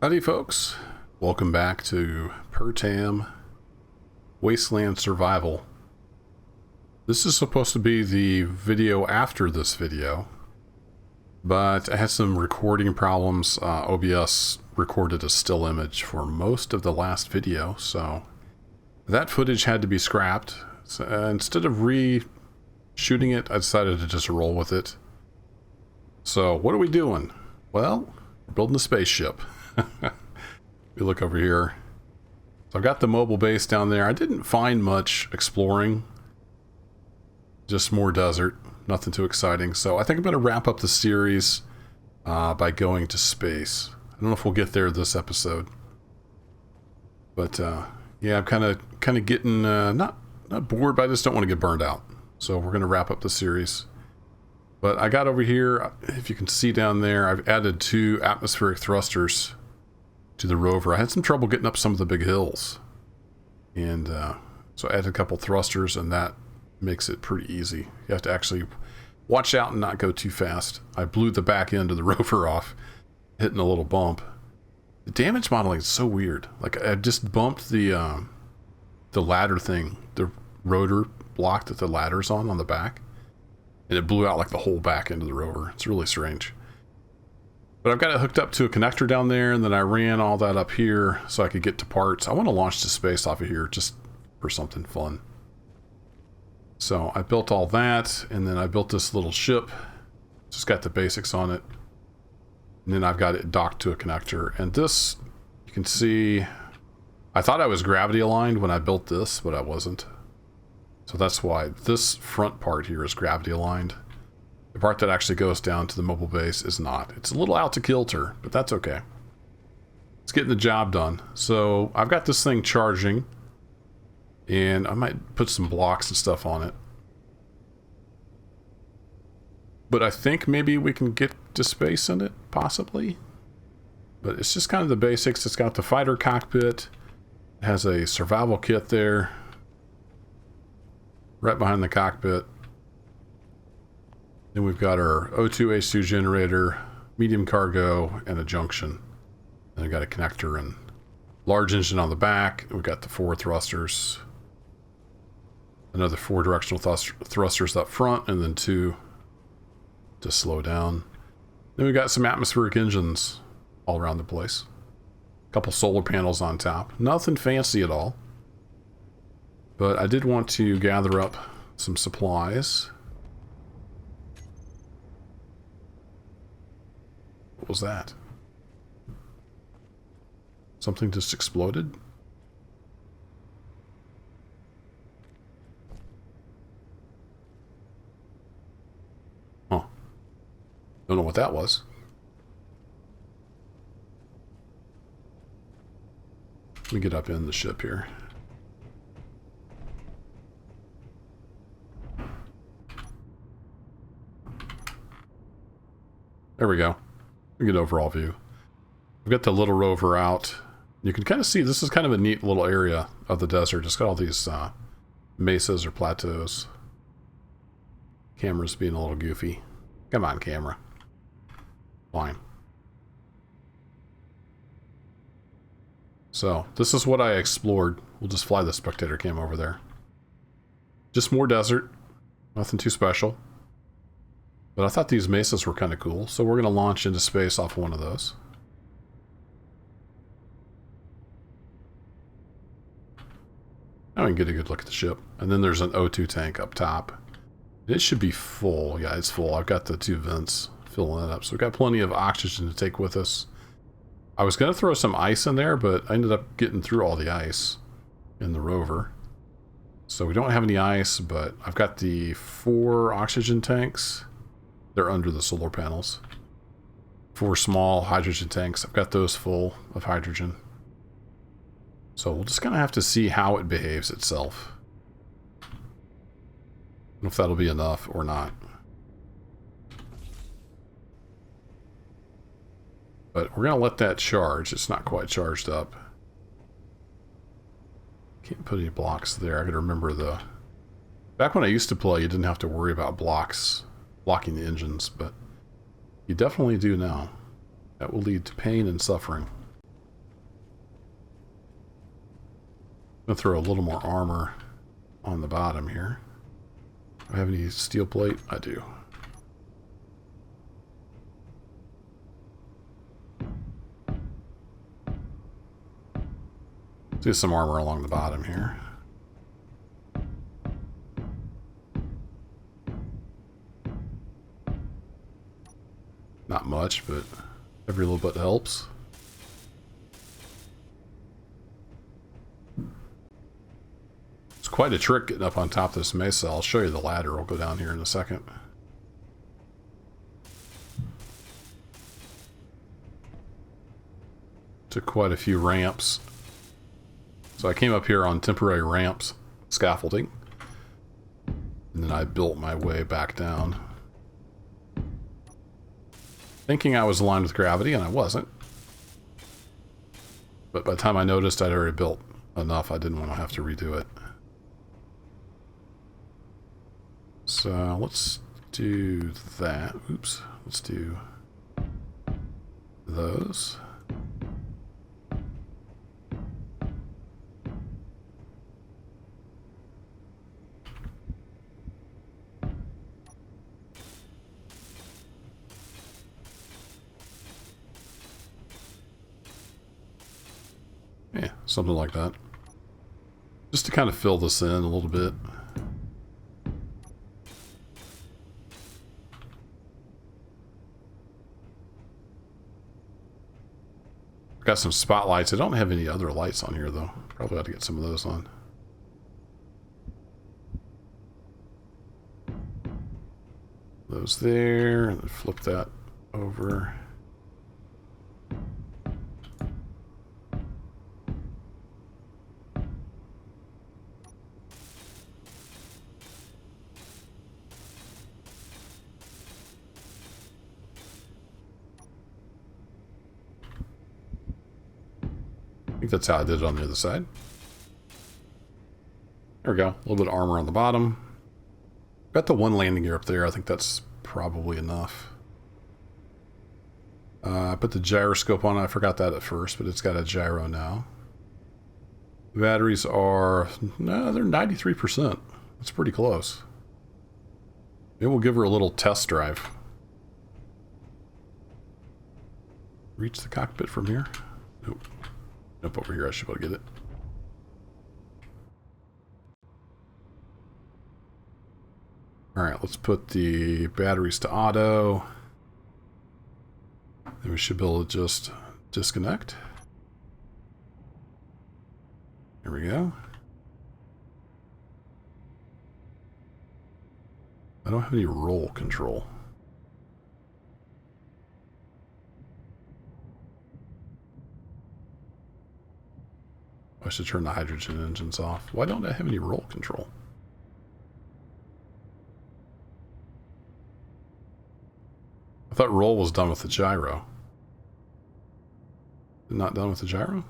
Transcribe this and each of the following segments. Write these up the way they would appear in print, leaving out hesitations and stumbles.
Howdy folks, welcome back to Pertam Wasteland Survival. This is supposed to be the video after this video, but I had some recording problems. OBS recorded a still image for most of the last video, so that footage had to be scrapped. So, instead of re-shooting it, I decided to just roll with it. So what are we doing? Well, we're building a spaceship. We look over here. So I've got the mobile base down there. I didn't find much exploring. Just more desert. Nothing too exciting. So I think I'm going to wrap up the series by going to space. I don't know if we'll get there this episode. But yeah, I'm kind of getting not bored, but I just don't want to get burned out. So we're going to wrap up the series. But I got over here, if you can see down there, I've added 2 atmospheric thrusters to the rover. I had some trouble getting up some of the big hills. And so I added a couple thrusters, and that makes it pretty easy. You have to actually watch out and not go too fast. I blew the back end of the rover off, hitting a little bump. The damage modeling is so weird. Like, I just bumped the ladder thing, the rotor block that the ladder's on the back. And it blew out like the whole back end of the rover. It's really strange. But I've got it hooked up to a connector down there, and then I ran all that up here so I could get to parts. I want to launch to space off of here just for something fun. So I built all that, and then I built this little ship. Just got the basics on it. And then I've got it docked to a connector. And this, you can see, I thought I was gravity aligned when I built this, but I wasn't. So that's why this front part here is gravity aligned. The part that actually goes down to the mobile base is not. It's a little out to kilter, but that's okay. It's getting the job done. So I've got this thing charging, and I might put some blocks and stuff on it. But I think maybe we can get to space in it, possibly. But it's just kind of the basics. It's got the fighter cockpit. It has a survival kit there, right behind the cockpit. Then we've got our O2 H2 generator, medium cargo, and a junction. Then we've got a connector and large engine on the back. We've got the 4 thrusters. Another 4 directional thrusters up front, and then 2 to slow down. Then we've got some atmospheric engines all around the place. A couple solar panels on top. Nothing fancy at all. But I did want to gather up some supplies. What was that? Something just exploded? Huh. Don't know what that was. Let me get up in the ship here. There we go. We get overall view. We've got the little rover out. You can kind of see this is kind of a neat little area of the desert. It's got all these mesas or plateaus. Camera's being a little goofy. Come on, camera. Fine. So, this is what I explored. We'll just fly the spectator cam over there. Just more desert. Nothing too special. But I thought these mesas were kind of cool, so we're going to launch into space off of one of those. Now we can get a good look at the ship. And then there's an O2 tank up top. It should be full. Yeah, it's full. I've got the 2 vents filling it up. So we've got plenty of oxygen to take with us. I was going to throw some ice in there, but I ended up getting through all the ice in the rover. So we don't have any ice, but I've got the 4 oxygen tanks. They're under the solar panels. 4 small hydrogen tanks. I've got those full of hydrogen. So we'll just kind of have to see how it behaves itself. I don't know if that'll be enough or not. But we're going to let that charge. It's not quite charged up. Can't put any blocks there. I got to remember the... Back when I used to play, you didn't have to worry about blocks blocking the engines, but you definitely do now. That will lead to pain and suffering. I'll throw a little more armor on the bottom here. Do I have any steel plate? I do. Do some armor along the bottom here. Not much, but every little bit helps. It's quite a trick getting up on top of this mesa. I'll show you the ladder. I'll go down here in a second. Took quite a few ramps. So I came up here on temporary ramps, scaffolding, and then I built my way back down. Thinking I was aligned with gravity, and I wasn't. But by the time I noticed I'd already built enough, I didn't want to have to redo it. So let's do that. Oops. Let's do those. Yeah, something like that. Just to kind of fill this in a little bit. Got some spotlights. I don't have any other lights on here, though. Probably ought to get some of those on. Those there, and then flip that over. I think that's how I did it on the other side. There we go. A little bit of armor on the bottom. Got the one landing gear up there. I think that's probably enough. I put the gyroscope on. I forgot that at first, but it's got a gyro now. The batteries are... no, they're 93%. That's pretty close. Maybe we'll give her a little test drive. Reach the cockpit from here? Nope. Nope, over here I should be able to get it. Alright, let's put the batteries to auto. Then we should be able to just disconnect. There we go. I don't have any roll control. I should turn the hydrogen engines off. Why don't I have any roll control? I thought roll was done with the gyro. Not done with the gyro?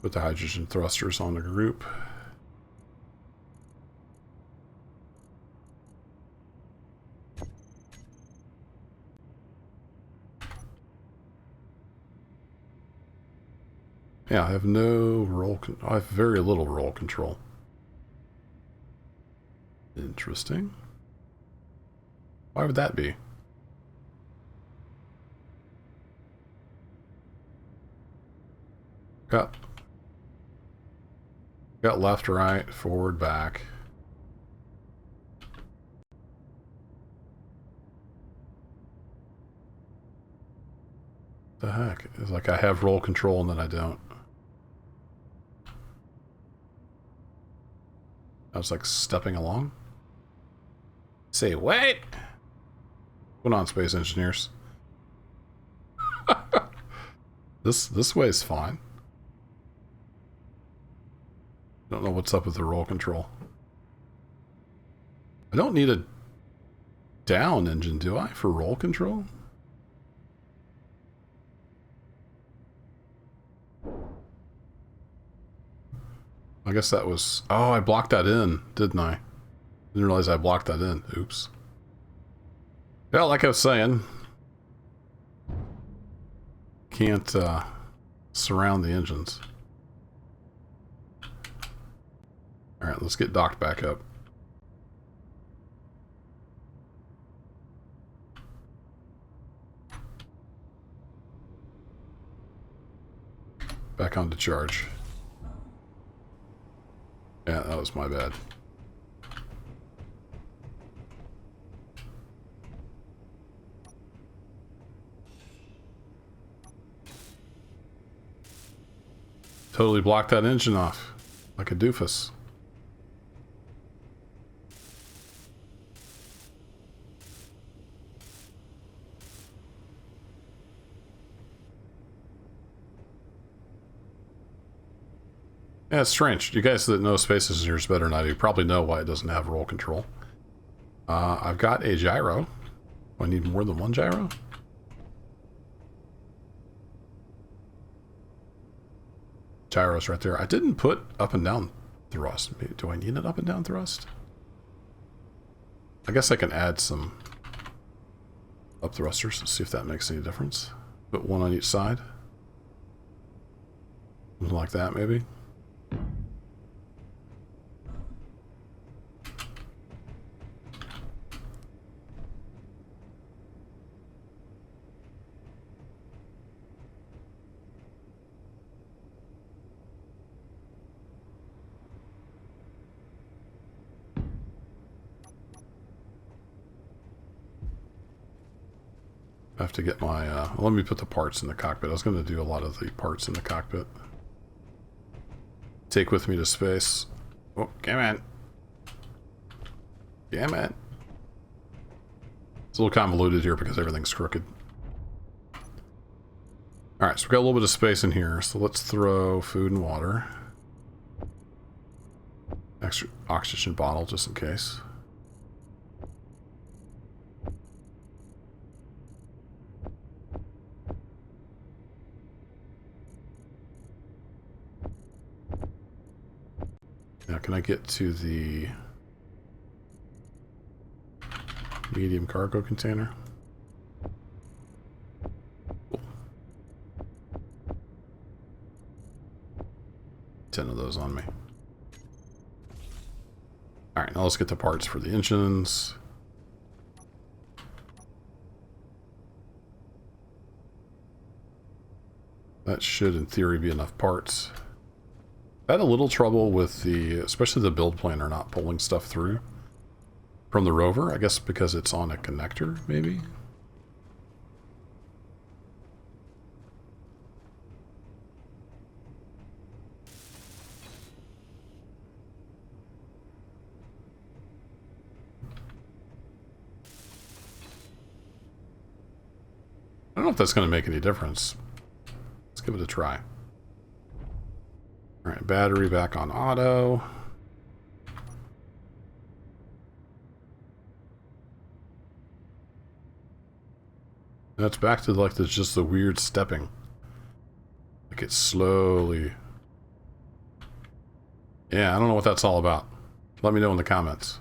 Put the hydrogen thrusters on the group. Yeah, I have no roll. I have very little roll control. Interesting. Why would that be? Got left, right, forward, back. The heck? It's like I have roll control and then I don't. I was like stepping along. Say, wait! What's going on, space engineers? This way is fine. Don't know what's up with the roll control. I don't need a down engine, do I, for roll control? I guess that was... Oh, I blocked that in, didn't I? Didn't realize I blocked that in. Oops. Yeah, like I was saying, can't surround the engines. Alright, let's get docked back up. Back on to charge. Yeah, that was my bad. Totally blocked that engine off. Like a doofus. Yeah, it's strange. You guys that know Space Engineers better than I do probably know why it doesn't have roll control. I've got a gyro. Do I need more than one gyro? Gyro's right there. I didn't put up and down thrust. Do I need an up and down thrust? I guess I can add some up thrusters to see if that makes any difference. Put one on each side. Something like that, maybe. I have to get my, let me put the parts in the cockpit. I was going to do a lot of the parts in the cockpit. Take with me to space. Oh, come on. Damn it. It's a little convoluted here because everything's crooked. Alright, so we've got a little bit of space in here. So let's throw food and water. Extra oxygen bottle just in case. Now, can I get to the medium cargo container? Cool. 10 of those on me. Alright, now let's get the parts for the engines. That should, in theory, be enough parts. I had a little trouble with the, especially the build planner not pulling stuff through from the rover. I guess because it's on a connector, maybe? I don't know if that's going to make any difference. Let's give it a try. Alright, battery back on auto. That's back to like there's just the weird stepping. Like it's slowly... Yeah, I don't know what that's all about. Let me know in the comments.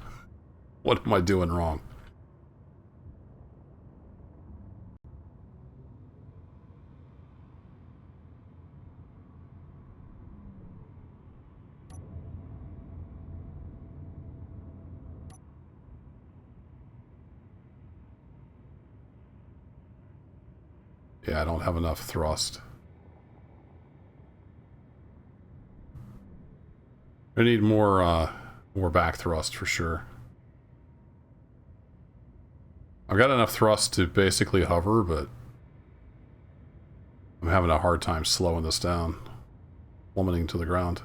What am I doing wrong? Yeah, I don't have enough thrust. I need more back thrust for sure. I've got enough thrust to basically hover, but I'm having a hard time slowing this down, plummeting to the ground.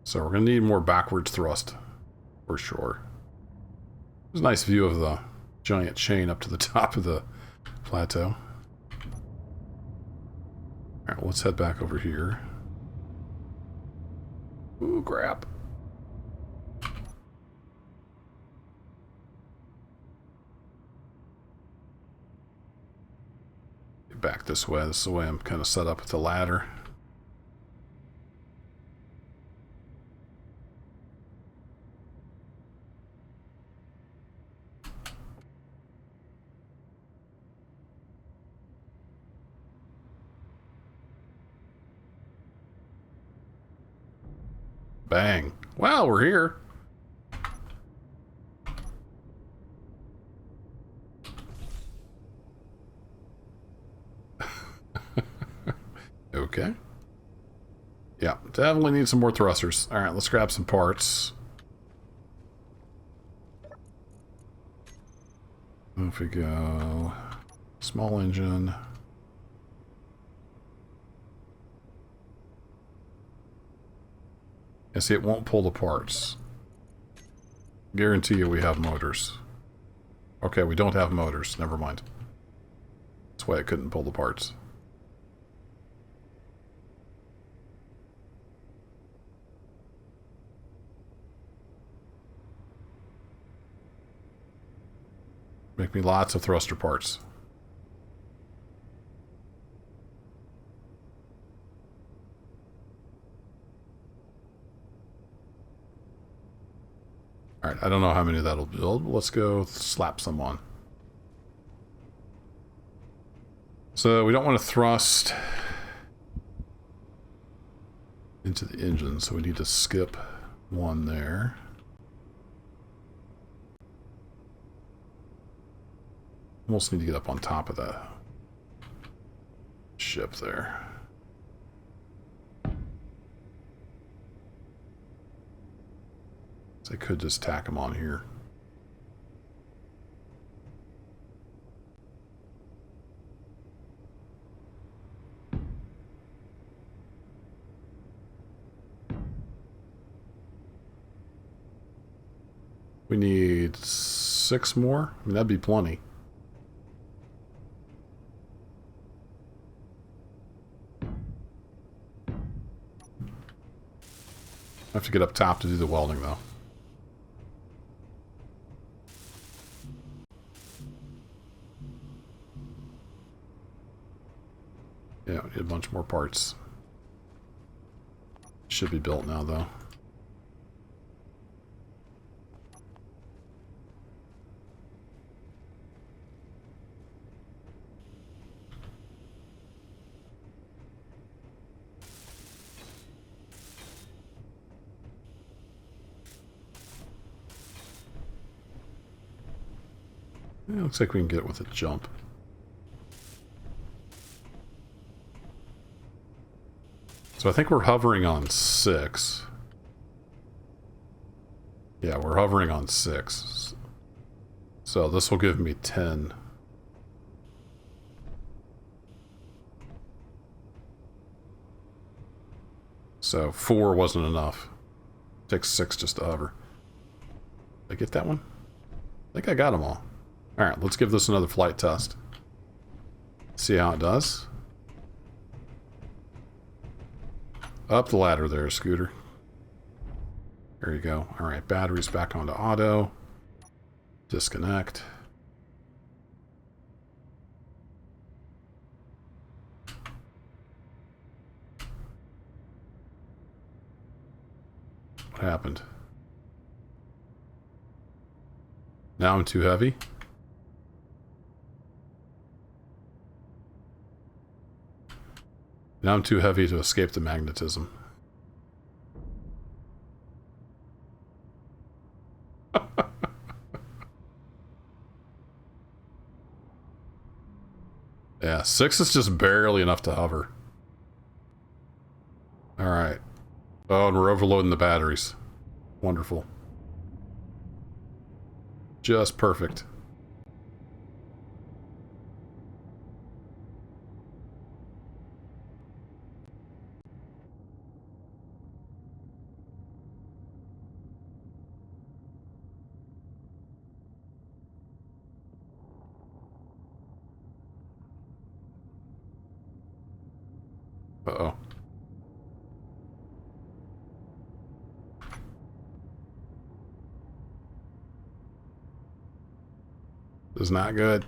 So we're going to need more backwards thrust, for sure. There's a nice view of the giant chain up to the top of the plateau. Alright, well, let's head back over here. Ooh, crap. back this way. This is the way I'm kind of set up with the ladder. Bang. Well, we're here. Okay. Yeah, definitely need some more thrusters. Alright, let's grab some parts. Off we go. Small engine. And see, it won't pull the parts. Guarantee you we have motors. Okay, we don't have motors. Never mind. That's why it couldn't pull the parts. Make me lots of thruster parts. Alright, I don't know how many that'll build. Let's go slap some on. So we don't want to thrust into the engine, so we need to skip one there. Almost need to get up on top of that ship there. So I could just tack them on here. We need 6 more. I mean, that'd be plenty. I have to get up top to do the welding, though. Yeah, we need a bunch more parts. Should be built now, though. Yeah, looks like we can get it with a jump. So I think we're hovering on 6. Yeah, we're hovering on 6. So this will give me 10. So 4 wasn't enough. Takes 6 just to hover. Did I get that one? I think I got them all. Alright, let's give this another flight test. See how it does. Up the ladder there, Scooter. There you go. Alright, batteries back onto auto. Disconnect. What happened? Now I'm too heavy? Now I'm too heavy to escape the magnetism. Yeah, 6 is just barely enough to hover. Alright. Oh, and we're overloading the batteries. Wonderful. Just perfect. Uh-oh. This is not good.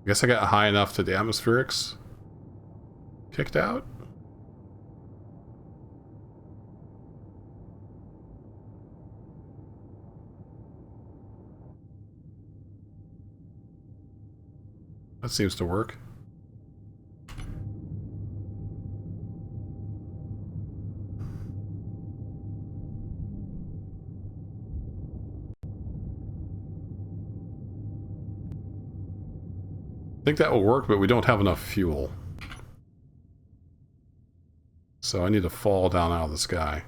I guess I got high enough to the atmospherics. Kicked out? That seems to work. I think that will work, but we don't have enough fuel. So I need to fall down out of the sky.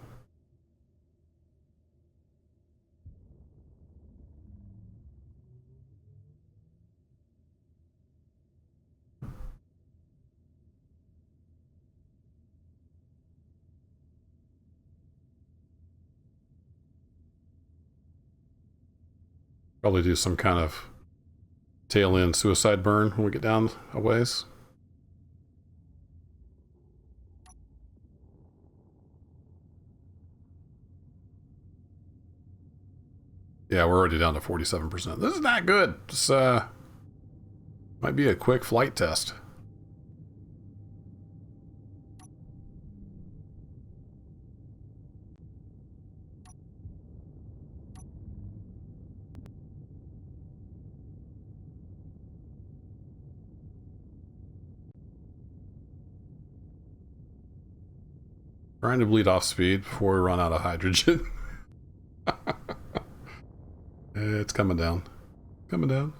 Probably do some kind of tail end suicide burn when we get down a ways. Yeah, we're already down to 47%. This is not good. This might be a quick flight test. Trying to bleed off speed before we run out of hydrogen. It's coming down. Coming down.